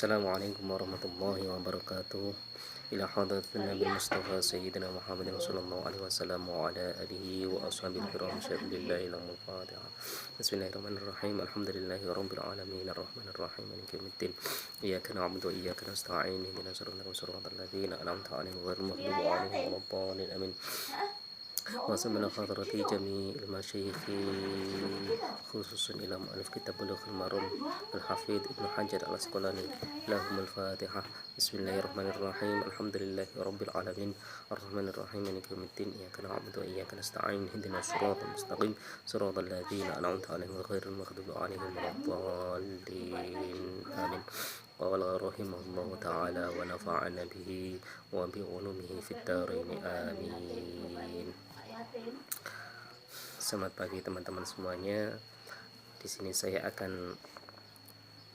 Assalamualaikum warahmatullahi wabarakatuh. Ila hadratin Nabi Mustafa Sayyidina Muhammadin sallallahu alaihi wasallam wa ala alihi wa ashabihi kiram syahadillahi lamul fatiha. Bismillahirrahmanirrahim. Alhamdulillahi rabbil alamin arrahmanir rahim maliki yaumiddin. Iyyaka na'budu wa iyyaka nasta'in ihdinas siratal ladzina an'amta 'alaihim ghairil maghdubi 'alaihim waladdallin amin. وصلنا حضرة جميع المشايخ خصوصا إلى مؤلف كتاب بلوغ المرام الحفيظ ابن حجر العسقلاني لهم الفاتحة. بسم الله الرحمن الرحيم. الحمد لله رب العالمين الرحمن الرحيم مالك يوم الدين إياك نعبد وإياك نستعين اهدنا الصراط المستقيم صراط الذين أنعمت عليهم غير المغضوب عليهم ولا الضالين آمين. قال رحمه الله تعالى ونفعنا به وبعلومه في الدارين آمين. Selamat pagi teman-teman semuanya. Di sini saya akan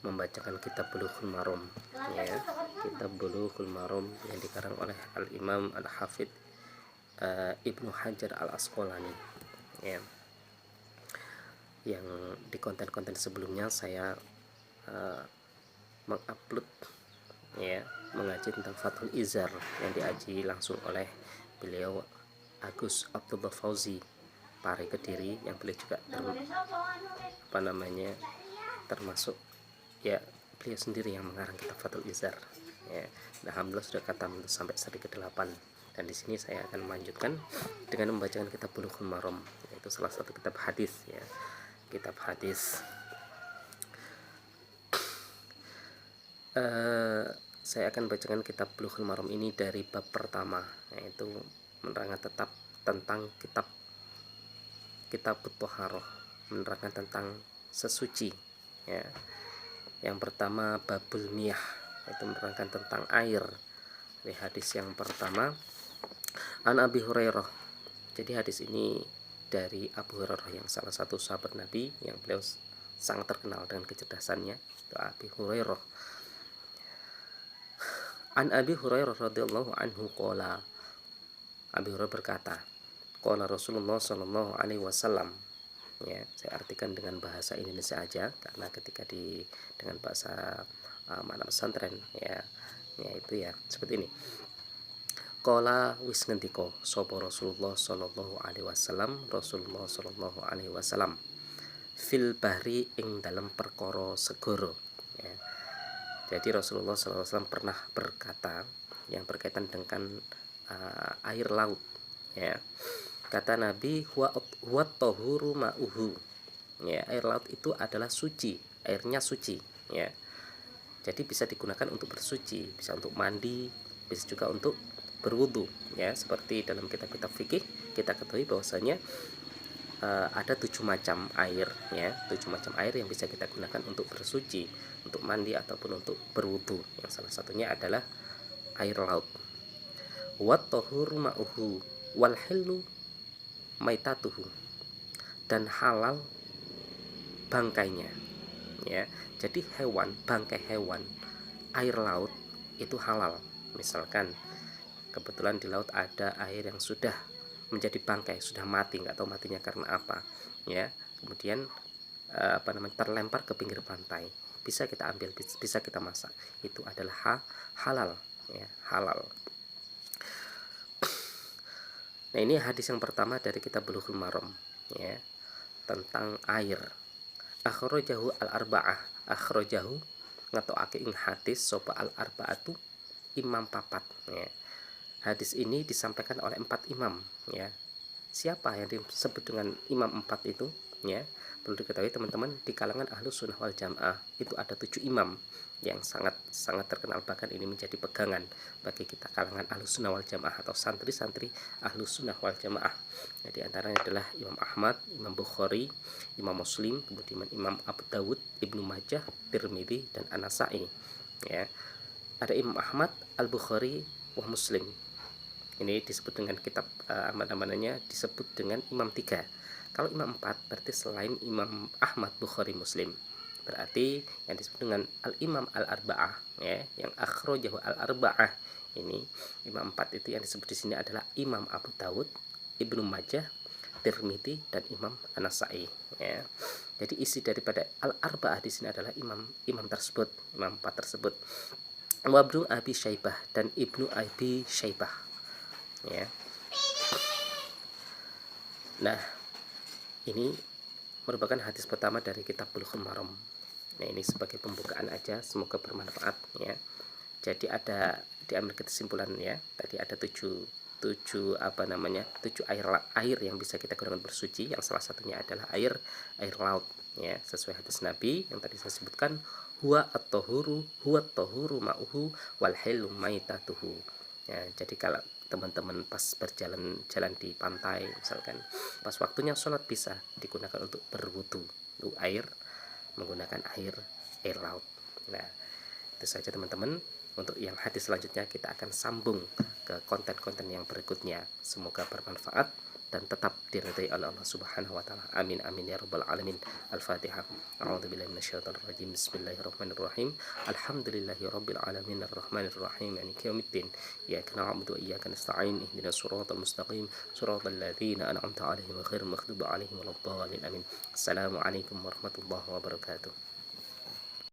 membacakan kitab Bulughul Maram, ya. Kitab Bulughul Maram yang dikarang oleh Al-Imam Al-Hafidz Ibnu Hajar Al-Asqalani, ya. Yang di konten-konten sebelumnya saya mengupload, ya, mengaji tentang Fathul Izar yang diaji langsung oleh beliau Agus Abdullah Fauzi Pare Kediri, yang beliau juga termasuk, ya, beliau sendiri yang mengarang kitab Fathul Izar, ya. Nah, alhamdulillah sudah khatam sampai seri ke-8, dan di sini saya akan melanjutkan dengan membacakan kitab Bulughul Maram, yaitu salah satu kitab hadis, ya, kitab hadis. Saya akan bacakan kitab Bulughul Maram ini dari bab pertama, yaitu menerangkan tentang kitab Thaharah, menerangkan tentang sesuci, ya. Yang pertama babul miyah, yaitu menerangkan tentang air. Di hadis yang pertama An Abi Hurairah. Jadi hadis ini dari Abu Hurairah, yang salah satu sahabat Nabi yang beliau sangat terkenal dengan kecerdasannya, itu Abi Hurairah. An Abi Hurairah radhiyallahu anhu qala, Abi Hurairah berkata, qala Rasulullah sallallahu alaihi wasallam. Ya, saya artikan dengan bahasa Indonesia aja, karena ketika dengan bahasa makna pesantren, ya itu ya seperti ini. Qala wis ngendika sapa Rasulullah sallallahu alaihi wasallam, Rasulullah sallallahu alaihi wasallam, fil bahri ing dalam perkara segara, ya. Jadi Rasulullah sallallahu alaihi wasallam pernah berkata yang berkaitan dengan air laut, ya. Kata Nabi, huwa tahuru ma'uhu, ya, air laut itu adalah suci, airnya suci, ya. Jadi bisa digunakan untuk bersuci, bisa untuk mandi, bisa juga untuk berwudu, ya. Seperti dalam kitab-kitab fikih kita ketahui bahwasanya ada 7 macam air, ya, 7 macam air yang bisa kita gunakan untuk bersuci, untuk mandi ataupun untuk berwudu. Yang salah satunya adalah air laut. Wat tahuru ma'uhu wal hillu maitatuhu, dan halal bangkainya, ya. Jadi bangkai hewan air laut itu halal. Misalkan kebetulan di laut ada air yang sudah menjadi bangkai, sudah mati, nggak tahu matinya karena apa, ya. Kemudian terlempar ke pinggir pantai, bisa kita ambil, bisa kita masak, itu adalah halal, ya, halal. Nah, ini hadis yang pertama dari kitab Bulughul Maram, ya, tentang air. Akhrajahu al-arba'ah, akhrajahu ngatokake ing hadis sapa al-arba'atu imam papat, ya. Hadis ini disampaikan oleh 4 imam, ya. Siapa yang disebut dengan imam 4 itu, ya? Perlu diketahui teman-teman, di kalangan Ahlus Sunnah wal Jamaah itu ada 7 imam yang sangat terkenal, bahkan ini menjadi pegangan bagi kita kalangan Ahlus Sunnah wal Jamaah atau santri-santri Ahlus Sunnah wal Jamaah. Jadi antaranya adalah Imam Ahmad, Imam Bukhari, Imam Muslim, kemudian Imam Abu Dawud, Ibnu Majah, Tirmidzi, dan An-Nasa'i, ya. Ada Imam Ahmad, Al-Bukhari, wa Muslim. Ini disebut dengan kitab namanya disebut dengan Imam 3. Kalau Imam 4 berarti selain Imam Ahmad, Bukhari, Muslim, berarti yang disebut dengan Al-Imam Al-Arba'ah, ya, yang akhrajahu Al-Arba'ah. Ini Imam 4 itu yang disebut di sini adalah Imam Abu Dawud, Ibnu Majah, Tirmidzi, dan Imam An-Nasa'i, ya. Jadi isi daripada al-arba'ah di sini adalah imam tersebut, imam 4 tersebut. Wabnu Abi Syaibah, dan Ibnu Abi Syaibah, ya. Nah, ini merupakan hadis pertama dari kitab Bulughul Maram. Nah, ini sebagai pembukaan aja, semoga bermanfaat, ya. Jadi ada diambil kesimpulan, ya. Tadi ada tujuh air yang bisa kita gunakan bersuci, yang salah satunya adalah air laut, ya, sesuai hadis Nabi yang tadi saya sebutkan, huwa at-tahuru ma'uhu wal hilu maitatuhu. Ya, jadi kalau teman-teman pas jalan di pantai misalkan, pas waktunya sholat bisa digunakan untuk berwudu, untuk menggunakan air laut. Nah, itu saja teman-teman. Untuk yang hadis selanjutnya kita akan sambung ke konten-konten yang berikutnya. Semoga bermanfaat dan tetap diridhai oleh Allah Subhanahu wa taala. Amin amin ya rabbal alamin. Al-Fatihah. A'udzubillahi minasyaitonir rajim. Bismillahirrahmanirrahim. Alhamdulillahirabbil alamin arrahmanir rahim maliki yaumiddin. Iyyaka na'budu wa iyyaka nasta'in. Ihdinas siratal mustaqim. Siratal ladzina an'amta 'alaihim ghairil maghdubi 'alaihim waladdallin. Amin. Assalamualaikum warahmatullahi wabarakatuh.